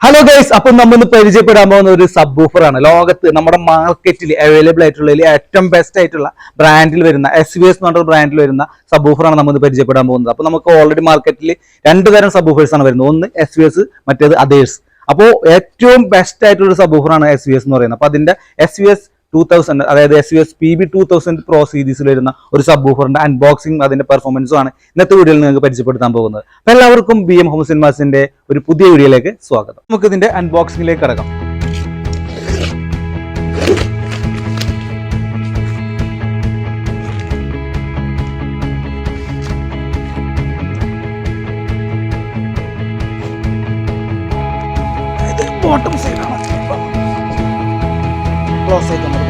Hello guys, അപ്പൊ നമ്മൾ പരിചയപ്പെടാൻ പോകുന്ന ഒരു സബ് വൂഫർ ആണ്. ലോകത്ത് നമ്മുടെ മാർക്കറ്റിൽ അവൈലബിൾ ആയിട്ടുള്ള ഏറ്റവും ബെസ്റ്റ് ആയിട്ടുള്ള ബ്രാൻഡിൽ വരുന്ന SVS എന്ന് പറഞ്ഞ ബ്രാൻഡിൽ വരുന്ന സബ് വൂഫർ ആണ് നമ്മൾ പരിചയപ്പെടാൻ പോകുന്നത്. അപ്പൊ നമുക്ക് ഓൾറെഡി മാർക്കറ്റിൽ രണ്ട് തരം സബ് വൂഫേഴ്സ് ആണ് വരുന്നത്. ഒന്ന് SVS, മറ്റേത് അതേഴ്സ്. അപ്പോൾ ഏറ്റവും ബെസ്റ്റ് ആയിട്ടുള്ള സബ് വൂഫർ ആണ് SVS എന്ന് പറയുന്നത്. അപ്പൊ അതിന്റെ SVS 2000, അതായത് SVS PB2000 Pro സീരീസിൽ വരുന്ന ഒരു സബ് വൂഫറിന്റെ അൺബോക്സിംഗ് അതിന്റെ പെർഫോമൻസും ആണ് ഇന്നത്തെ വീഡിയോയിൽ നിങ്ങൾക്ക് പരിചയപ്പെടുത്താൻ പോകുന്നത്. അപ്പൊ എല്ലാവർക്കും BM ഹോം സിനിമാസിന്റെ ഒരു പുതിയ വീഡിയോയിലേക്ക് സ്വാഗതം. നമുക്ക് ഇതിന്റെ അൺബോക്സിംഗിലേക്ക് കടക്കാം. ബോട്ടം സൈഡാണ് ക്ലോസ് ആയിട്ട് നമ്മൾ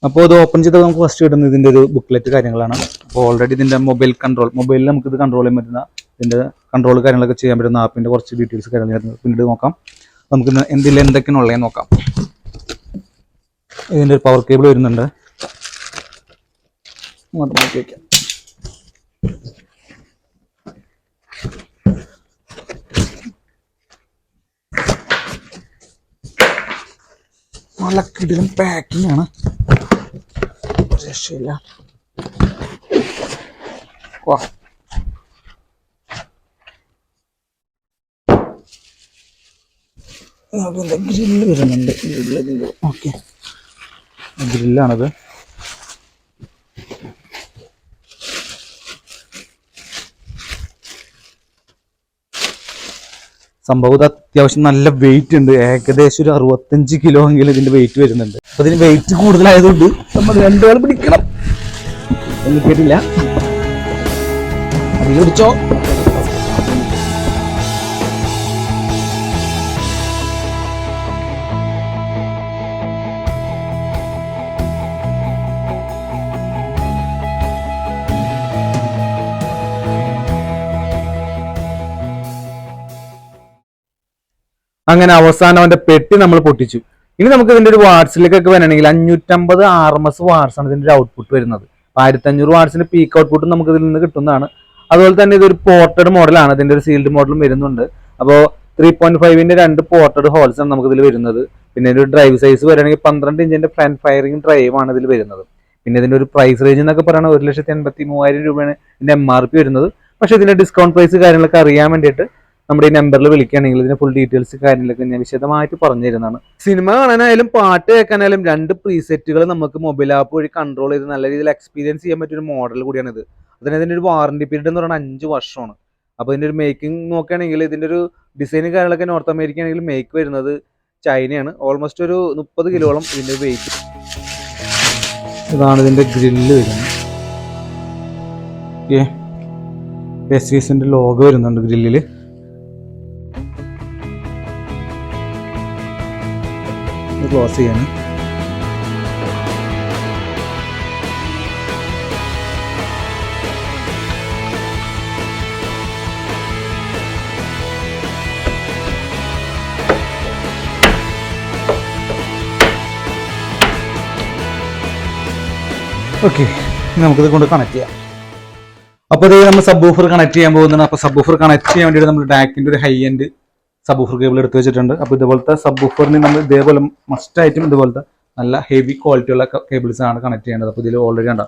അപ്പോൾ ഇത് ഓപ്പൺ ചെയ്താൽ നമുക്ക് ഫസ്റ്റ് കിട്ടുന്നത് ഇതിൻ്റെ ഒരു ബുക്ക്ലെറ്റ് കാര്യങ്ങളാണ്. അപ്പോൾ ഓൾറെഡി ഇതിൻ്റെ മൊബൈലിൽ നമുക്കിത് കൺട്രോൾ ചെയ്യാൻ പറ്റുന്ന ഇതിൻ്റെ കൺട്രോൾ കാര്യങ്ങളൊക്കെ ചെയ്യാൻ പറ്റുന്ന ആപ്പിൻ്റെ കുറച്ച് ഡീറ്റെയിൽസ് കാര്യങ്ങൾ പിന്നീട് നോക്കാം. നമുക്ക് എന്തൊക്കെയാണ് ഉള്ളതെന്ന് നോക്കാം. ഇതിൻ്റെ ഒരു പവർ കേബിൾ വരുന്നുണ്ട്. മാറ്റി വയ്ക്കാം. നല്ല കിടിലൻ പാക്കിംഗ് ആണ്, രക്ഷയില്ല. വാ, ഗ്രില്ല് വരുന്നുണ്ട്. ഓക്കെ, ഗ്രില്ലാണത്. സംഭവം ഇത് അത്യാവശ്യം നല്ല വെയിറ്റ് ഉണ്ട്. ഏകദേശം ഒരു 65 കിലോ എങ്കിലും ഇതിന്റെ വെയിറ്റ് വരുന്നുണ്ട്. അപ്പൊ ഇതിന് വെയിറ്റ് കൂടുതലായതുകൊണ്ട് നമ്മൾ രണ്ടുകാലം പിടിക്കണം. ഒന്നും കേട്ടില്ല, അധികം പിടിച്ചോ. അങ്ങനെ അവസാനം അവന്റെ പെട്ടി നമ്മൾ പൊട്ടിച്ചു. ഇനി നമുക്ക് ഇതിന്റെ ഒരു വാട്സിലേക്കൊക്കെ വരണമെങ്കിൽ 550 RMS വാട്സ് ആണ് ഇതിന്റെ ഒരു ഔട്ട്പുട്ട് വരുന്നത്. 1500 വാട്സിന്റെ പീക്ക് ഔട്ട്പുട്ടും നമുക്ക് ഇതിൽ നിന്ന് കിട്ടുന്നതാണ്. അതുപോലെ തന്നെ ഇതൊരു പോർട്ടഡ് മോഡലാണ്. ഇതിന്റെ ഒരു സീൽഡ് മോഡലും വരുന്നുണ്ട്. അപ്പോൾ 3.5ന്റെ 2 പോർട്ടഡ് ഹോൾസ് ആണ് നമുക്ക് ഇതിൽ വരുന്നത്. പിന്നെ ഒരു ഡ്രൈവ് സൈസ് വരികയാണെങ്കിൽ 12 ഇഞ്ചിന്റെ ഫ്രണ്ട് ഫയറിംഗ് ഡ്രൈവ് ആണ് ഇതിൽ വരുന്നത്. പിന്നെ ഇതിന്റെ ഒരു പ്രൈസ് റേഞ്ച് എന്നൊക്കെ പറയുന്നത് 1,83,000 രൂപയാണ് ഇതിന്റെ MRP വരുന്നത്. പക്ഷെ ഇതിന്റെ ഡിസ്കൗണ്ട് പ്രൈസ് കാര്യങ്ങളൊക്കെ അറിയാൻ വേണ്ടിയിട്ട് നമ്മുടെ ഈ നമ്പറിൽ വിളിക്കുകയാണെങ്കിൽ ഇതിന്റെ ഫുൾ ഡീറ്റെയിൽസ് കാര്യങ്ങളൊക്കെ ഞാൻ വിശദമായിട്ട് പറഞ്ഞു തരുന്നതാണ്. സിനിമ കാണാനായാലും പാട്ട് കേൾക്കാനായാലും 2 പ്രീസെറ്റുകൾ നമുക്ക് മൊബൈൽ ആപ്പ് വഴി കൺട്രോൾ ചെയ്ത് നല്ല രീതിയിൽ എക്സ്പീരിയൻസ് ചെയ്യാൻ പറ്റിയ ഒരു മോഡൽ കൂടിയാണ് ഇത്. അതിന്റെ ഒരു വാറണ്ടി പീരീഡ് എന്ന് പറയുന്നത് 5 വർഷമാണ്. അപ്പോൾ ഇതിന്റെ ഒരു മേക്കിംഗ് നോക്കുകയാണെങ്കിൽ ഇതിന്റെ ഒരു ഡിസൈനും കാര്യങ്ങളൊക്കെ നോർത്ത് അമേരിക്ക ആണെങ്കിൽ മേക്ക് വരുന്നത് ചൈനയാണ്. ഓൾമോസ്റ്റ് ഒരു 30 കിലോളം ഇതിന്റെ വെയിറ്റ്. ഇതാണ് ഇതിന്റെ ഗ്രില്ല് വരുന്നത്. SVSന്റെ ലോഗോ വരുന്നുണ്ട് ഗ്രില്ലില്. ക്ലോസ് ചെയ്യാണ്. ഓക്കെ, നമുക്കിത് കൊണ്ട് കണക്ട് ചെയ്യാം. അപ്പോൾ ഇത് നമ്മൾ സബ് വൂഫർ കണക്ട് ചെയ്യാൻ പോകുന്നതാണ്. അപ്പോൾ സബ് വൂഫർ കണക്ട് ചെയ്യാൻ വേണ്ടിയിട്ട് നമ്മൾ ഡാക്കിന്റെ ഒരു high end sub woofer cable എടുത്ത് വെച്ചിട്ടുണ്ട്. അപ്പോൾ ഇതുപോലത്തെ സബ് വൂഫറിന് നമ്മൾ ഇതേപോലെ മസ്റ്റായിട്ടും ഇതുപോലത്തെ നല്ല ഹെവി ക്വാളിറ്റി ഉള്ള കേബിൾസ് ആണ് കണക്ട് ചെയ്യേണ്ടത്. അപ്പോൾ ഇതിൽ ഓൾറെഡി ഉണ്ട്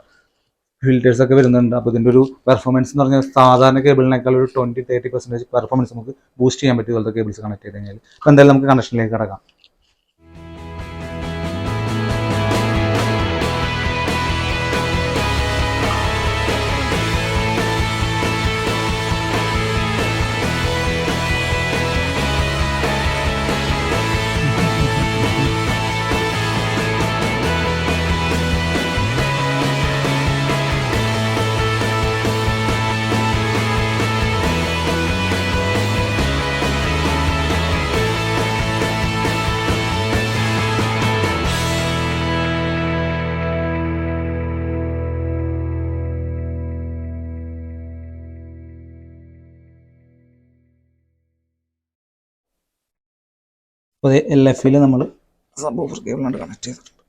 ഫിൽറ്റേഴ്സ് ഒക്കെ വരുന്നുണ്ട്. അപ്പോൾ ഇതിൻ്റെ ഒരു പെർഫോമൻസ് എന്ന് പറഞ്ഞാൽ സാധാരണ കേബിളിനേക്കാൾ ഒരു 20-30% പെർഫോമൻസ് നമുക്ക് ബൂസ്റ്റ് ചെയ്യാൻ പറ്റും ഇതുപോലത്തെ കേബിൾസ് കണക്ട് ചെയ്ത് കഴിഞ്ഞാൽ. അപ്പോൾ എന്തായാലും നമുക്ക് കണക്ഷനിലേക്ക് കിടക്കാം. അപ്പോൾ LF-ൽ നമ്മൾ സബ് ഓഫർ കേബിളാണ് കണക്ട് ചെയ്തിട്ടുണ്ട്.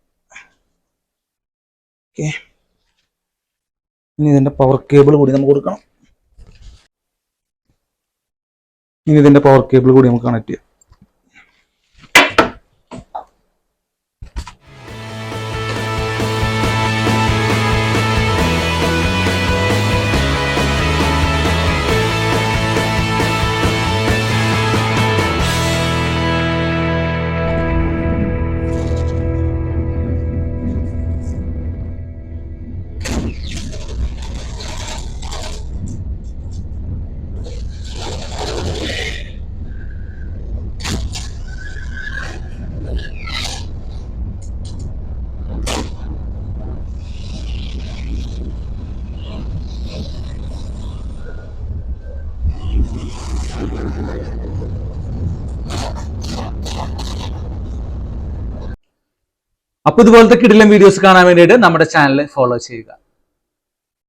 ഓക്കെ, ഇനി ഇതിൻ്റെ പവർ കേബിൾ കൂടി നമുക്ക് കൊടുക്കണം. ഇനി ഇതിൻ്റെ പവർ കേബിൾ കൂടി നമുക്ക് കണക്ട് ചെയ്യാം. അപ്പോൾ ഇതുപോലത്തെ കിടിലൻ വീഡിയോസ് കാണാൻ വേണ്ടിയിട്ട് നമ്മുടെ ചാനൽ ഫോളോ ചെയ്യുക.